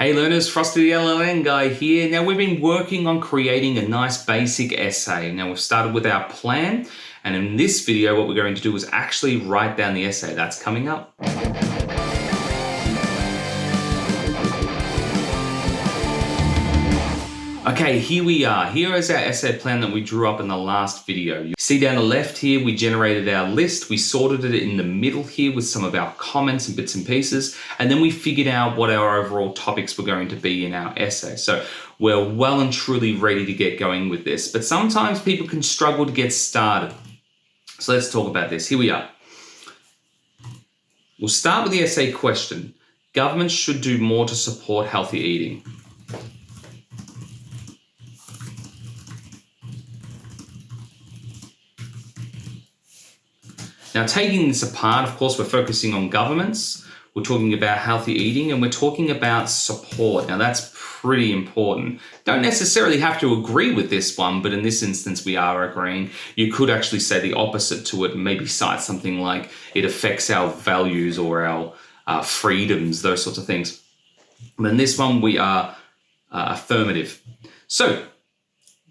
Hey learners, Frosty the LLN guy here. Now we've been working on creating a nice basic essay. Now we've started with our plan, and in this video what we're going to do is actually write down the essay. That's coming up. Okay, here we are. Here is our essay plan that we drew up in the last video. You see down the left here, we generated our list. We sorted it in the middle here with some of our comments and bits and pieces. And then we figured out what our overall topics were going to be in our essay. So we're well and truly ready to get going with this. But sometimes people can struggle to get started. So let's talk about this. Here we are. We'll start with the essay question. Governments should do more to support healthy eating. Now, taking this apart, of course, we're focusing on governments, we're talking about healthy eating, and we're talking about support. Now, that's pretty important. Don't necessarily have to agree with this one, but in this instance, we are agreeing. You could actually say the opposite to it and maybe cite something like it affects our values or our freedoms, those sorts of things. But in this one, we are affirmative. So,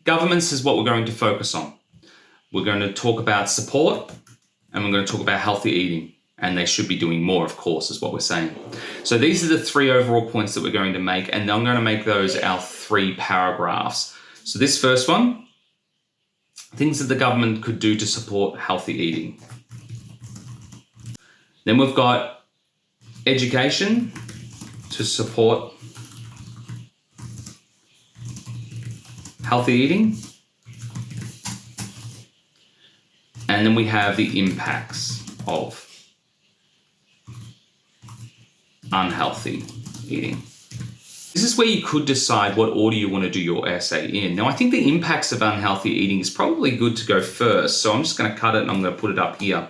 governments is what we're going to focus on. We're going to talk about support, and we're going to talk about healthy eating, and they should be doing more, of course, is what we're saying. So these are the three overall points that we're going to make, and I'm going to make those our 3 paragraphs. So this first one, things that the government could do to support healthy eating. Then we've got education to support healthy eating. And then we have the impacts of unhealthy eating. This is where you could decide what order you want to do your essay in. Now, I think the impacts of unhealthy eating is probably good to go first. So I'm just going to cut it and I'm going to put it up here.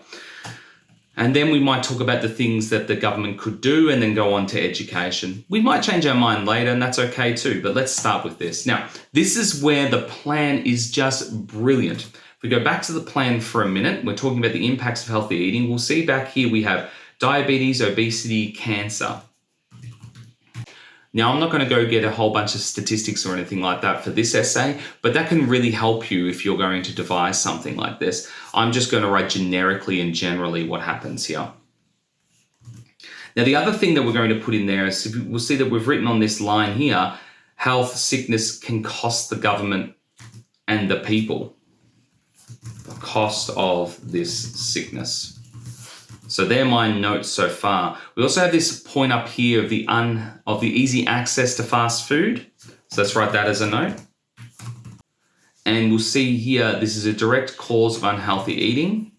And then we might talk about the things that the government could do and then go on to education. We might change our mind later, and that's okay too, but let's start with this. Now, this is where the plan is just brilliant. If we go back to the plan for a minute, we're talking about the impacts of healthy eating. We'll see back here we have diabetes, obesity, cancer. Now, I'm not going to go get a whole bunch of statistics or anything like that for this essay, but that can really help you if you're going to devise something like this. I'm just going to write generically and generally what happens here. Now, the other thing that we're going to put in there is we'll see that we've written on this line here, health, sickness can cost the government and the people. The cost of this sickness. So they're my notes so far. We also have this point up here of the easy access to fast food. So let's write that as a note. And we'll see here, this is a direct cause of unhealthy eating.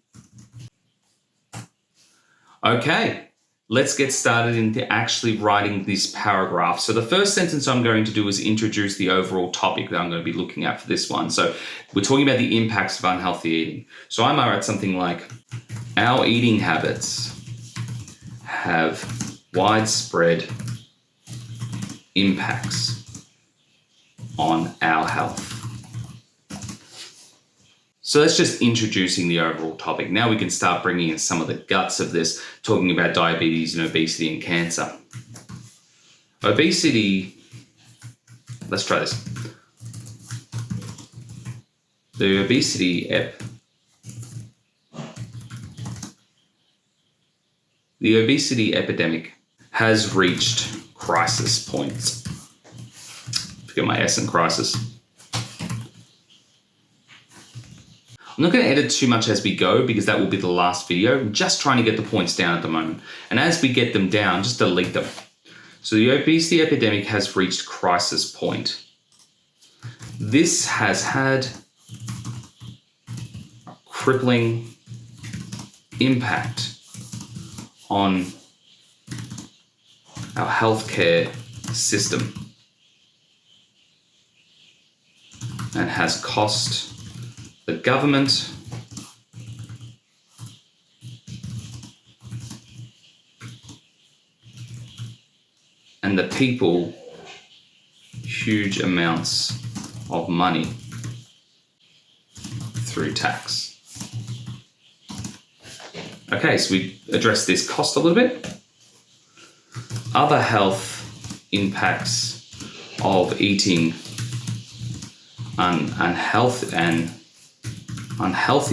Okay, let's get started into actually writing this paragraph. So the first sentence I'm going to do is introduce the overall topic that I'm going to be looking at for this one. So we're talking about the impacts of unhealthy eating. So I might write something like, our eating habits have widespread impacts on our health. So that's just introducing the overall topic. Now we can start bringing in some of the guts of this, talking about diabetes and obesity and cancer. Obesity, let's try this. The obesity epidemic has reached crisis points. Forget my S in crisis. I'm not going to edit too much as we go because that will be the last video. I'm just trying to get the points down at the moment. And as we get them down, just delete them. So the obesity epidemic has reached crisis point. This has had a crippling impact on our healthcare system and has cost the government and the people huge amounts of money through tax. Okay, so we addressed this cost a little bit. Other health impacts of eating unhealthy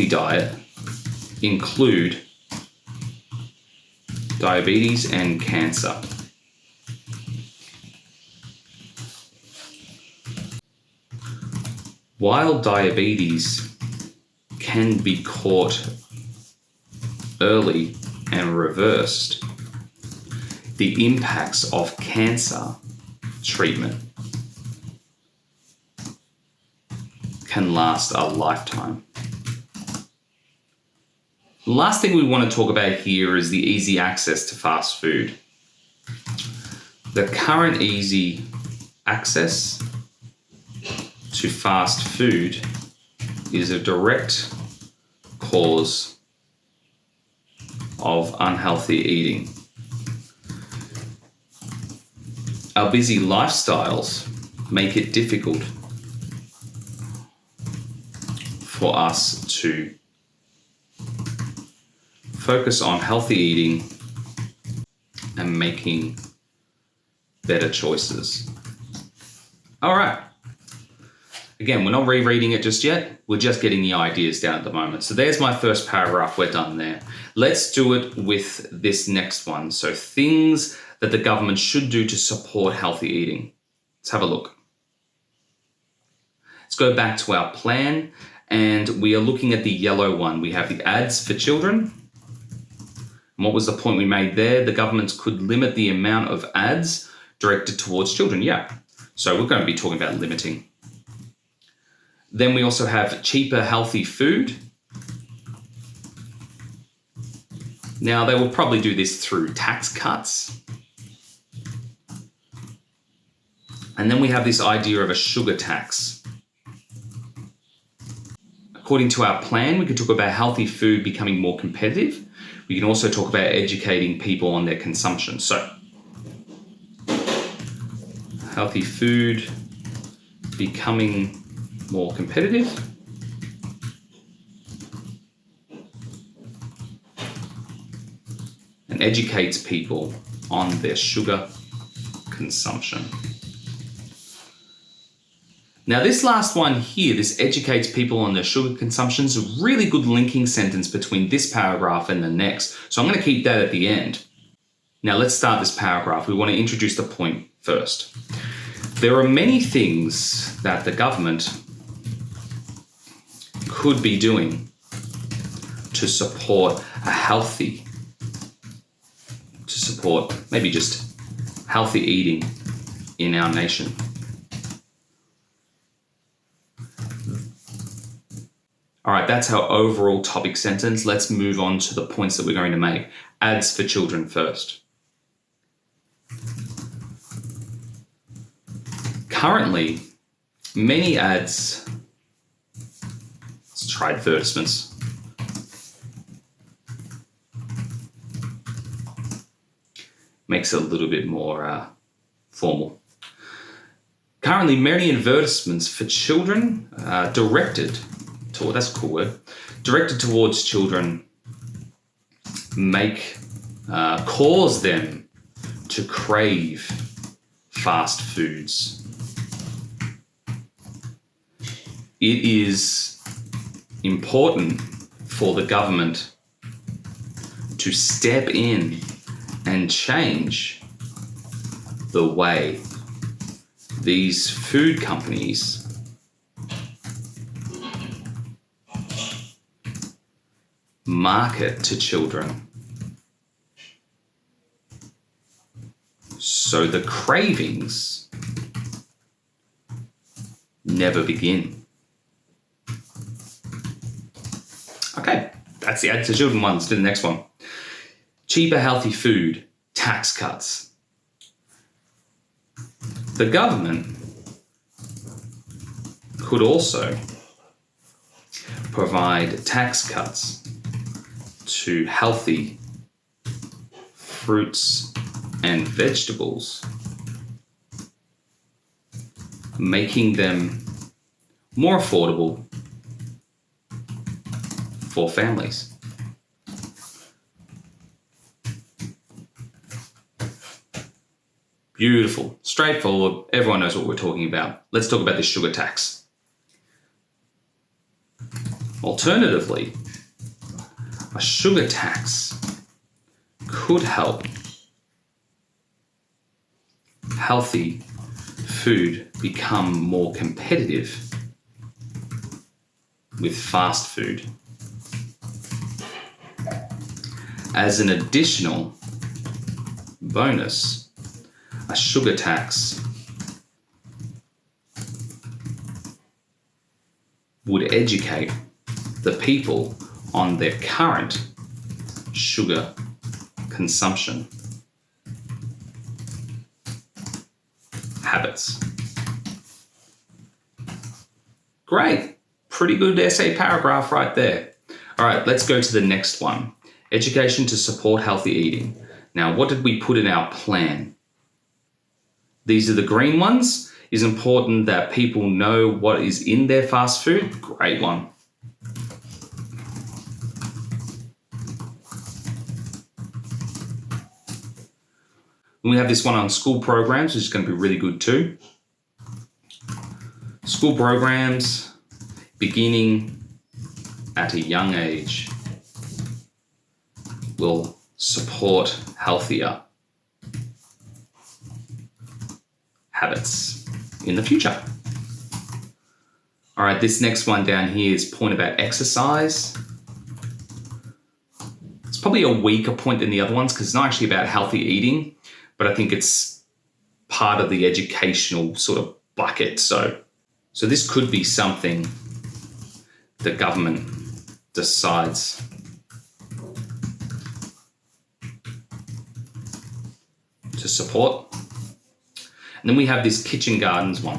diet include diabetes and cancer. While diabetes can be caught early and reversed, the impacts of cancer treatment can last a lifetime. The last thing we want to talk about here is the easy access to fast food. The current easy access to fast food is a direct cause of unhealthy eating. Our busy lifestyles make it difficult for us to focus on healthy eating and making better choices. All right. Again, we're not rereading it just yet. We're just getting the ideas down at the moment. So there's my first paragraph. We're done there. Let's do it with this next one. So things that the government should do to support healthy eating. Let's have a look. Let's go back to our plan, and we are looking at the yellow one. We have the ads for children. And what was the point we made there? The government could limit the amount of ads directed towards children. Yeah. So we're going to be talking about limiting. Then we also have cheaper, healthy food. Now, they will probably do this through tax cuts. And then we have this idea of a sugar tax. According to our plan, we can talk about healthy food becoming more competitive. We can also talk about educating people on their consumption. So, healthy food becoming more competitive. And educates people on their sugar consumption. Now, this last one here, this educates people on their sugar consumption, is a really good linking sentence between this paragraph and the next. So I'm going to keep that at the end. Now, let's start this paragraph. We want to introduce the point first. There are many things that the government could be doing to support maybe just healthy eating in our nation. All right, that's our overall topic sentence. Let's move on to the points that we're going to make. Ads for children first. Currently, many ads, let's try advertisements. Makes it a little bit more formal. Currently, many advertisements for children directed towards children cause them to crave fast foods. It is important for the government to step in and change the way these food companies market to children, so the cravings never begin. Okay, that's the ad to children one. Let's do the next one. Cheaper, healthy food, tax cuts. The government could also provide tax cuts to healthy fruits and vegetables, making them more affordable for families. Beautiful, straightforward, everyone knows what we're talking about. Let's talk about the sugar tax. Alternatively, a sugar tax could help healthy food become more competitive with fast food. As an additional bonus, a sugar tax would educate the people on their current sugar consumption habits. Great. Pretty good essay paragraph right there. All right, let's go to the next one. Education to support healthy eating. Now, what did we put in our plan? These are the green ones. It's important that people know what is in their fast food. Great one. And we have this one on school programs, which is going to be really good too. School programs beginning at a young age will support healthier habits in the future. All right, this next one down here is point about exercise. It's probably a weaker point than the other ones because it's not actually about healthy eating, but I think it's part of the educational sort of bucket. So this could be something the government decides to support. And then we have this kitchen gardens one,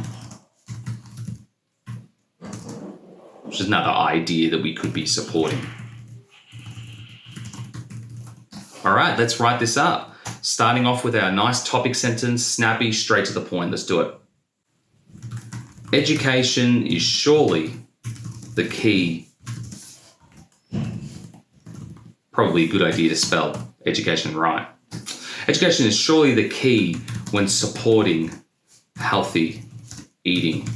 which is another idea that we could be supporting. All right, let's write this up. Starting off with our nice topic sentence, snappy, straight to the point. Let's do it. Education is surely the key. Probably a good idea to spell education right. Education is surely the key when supporting healthy eating.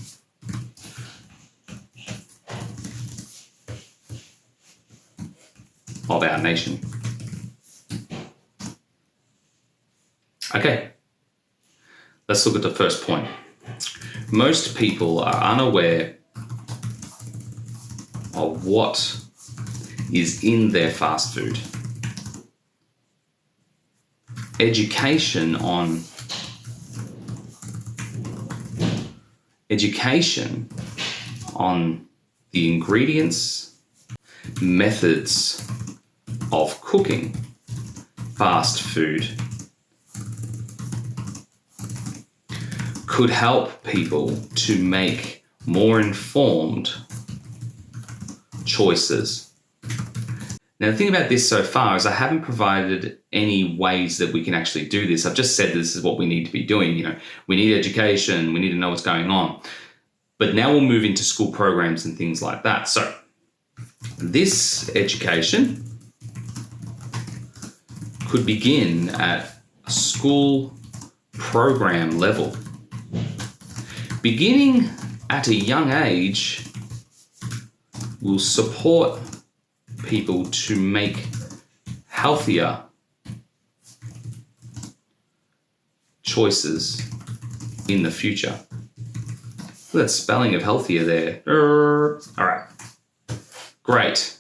Of our nation. Okay, let's look at the first point. Most people are unaware of what is in their fast food. Education on the ingredients, methods of cooking fast food could help people to make more informed choices. Now, the thing about this so far is I haven't provided any ways that we can actually do this. I've just said this is what we need to be doing. You know, we need education, we need to know what's going on. But now we'll move into school programs and things like that. So this education could begin at a school program level. Beginning at a young age will support people to make healthier choices in the future. Look at that spelling of healthier there. All right, great.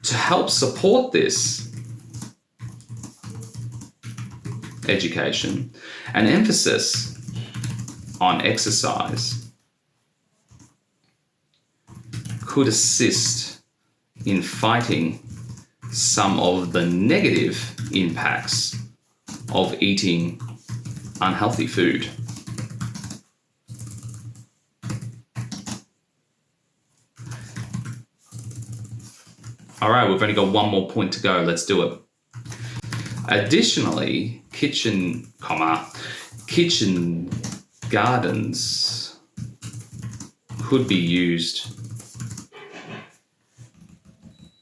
To help support this education, an emphasis on exercise could assist in fighting some of the negative impacts of eating unhealthy food. All right, we've only got one more point to go. Let's do it. Additionally, kitchen gardens could be used.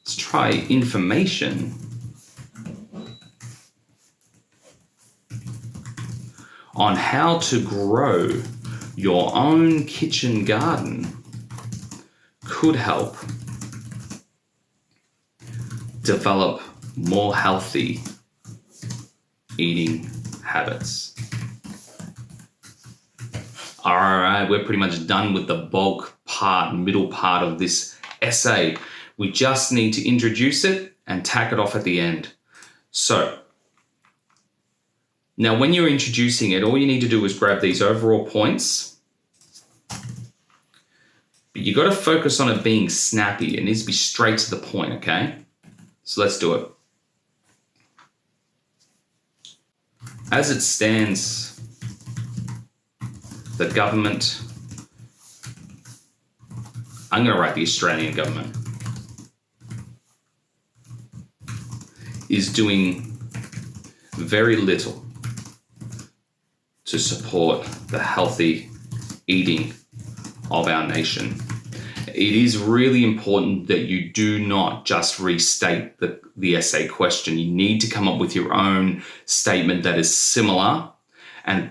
Let's try information on how to grow your own kitchen garden could help develop more healthy eating habits. All right, we're pretty much done with the bulk part, middle part of this essay. We just need to introduce it and tack it off at the end. So, now when you're introducing it, all you need to do is grab these overall points. But you got to focus on it being snappy. It needs to be straight to the point, okay? So let's do it. As it stands, the government, I'm going to write the Australian government, is doing very little to support the healthy eating of our nation. It is really important that you do not just restate the essay question. You need to come up with your own statement that is similar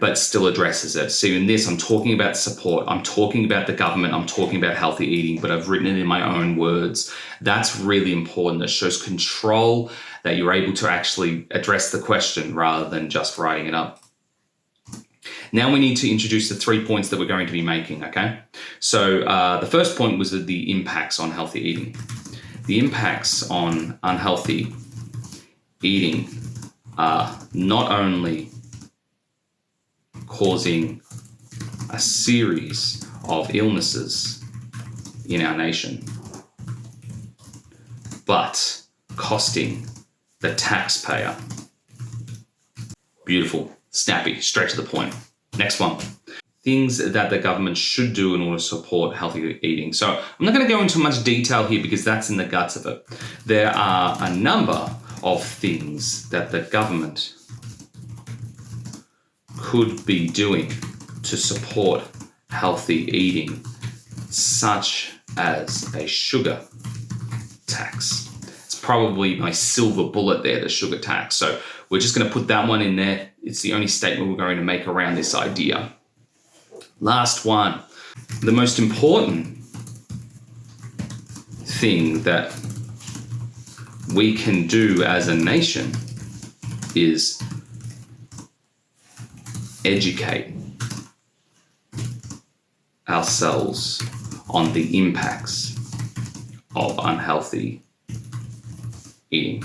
but still addresses it. So in this, I'm talking about support, I'm talking about the government, I'm talking about healthy eating, but I've written it in my own words. That's really important. That shows control, that you're able to actually address the question rather than just writing it up. Now we need to introduce the 3 points that we're going to be making, okay? So the first point was the impacts on healthy eating. The impacts on unhealthy eating are not only causing a series of illnesses in our nation, but costing the taxpayer. Beautiful, snappy, straight to the point. Next one. Things that the government should do in order to support healthy eating. So I'm not going to go into much detail here because that's in the guts of it. There are a number of things that the government could be doing to support healthy eating, such as a sugar tax. It's probably my silver bullet there, the sugar tax. So we're just going to put that one in there. It's the only statement we're going to make around this idea. Last one. The most important thing that we can do as a nation is educate ourselves on the impacts of unhealthy eating.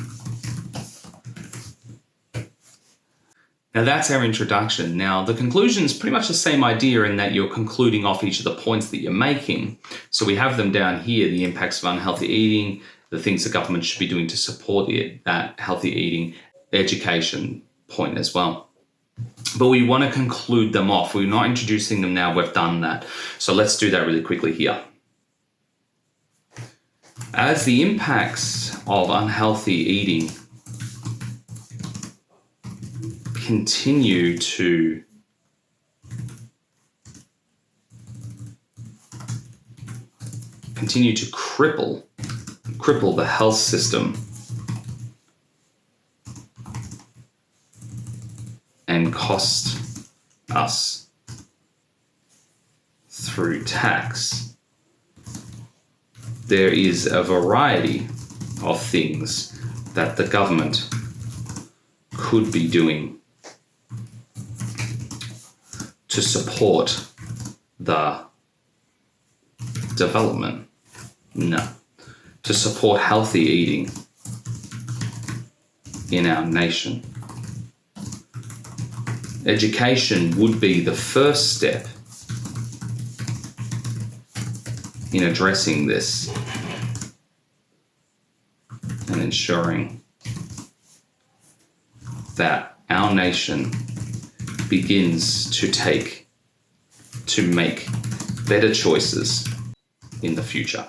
Now that's our introduction. Now the conclusion is pretty much the same idea in that you're concluding off each of the points that you're making. So we have them down here, the impacts of unhealthy eating, the things the government should be doing to support that healthy eating, education point as well. But we want to conclude them off. We're not introducing them now, we've done that. So let's do that really quickly here. As the impacts of unhealthy eating continue to cripple the health system and cost us through tax, there is a variety of things that the government could be doing to support the development, to support healthy eating in our nation. Education would be the first step in addressing this and ensuring that our nation begins to make better choices in the future.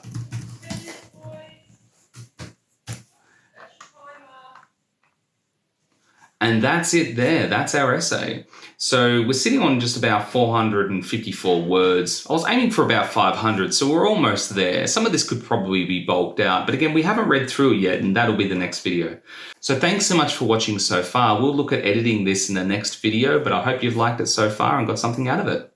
And that's it there. That's our essay. So we're sitting on just about 454 words. I was aiming for about 500, so we're almost there. Some of this could probably be bulked out, but again, we haven't read through it yet, and that'll be the next video. So thanks so much for watching so far. We'll look at editing this in the next video, but I hope you've liked it so far and got something out of it.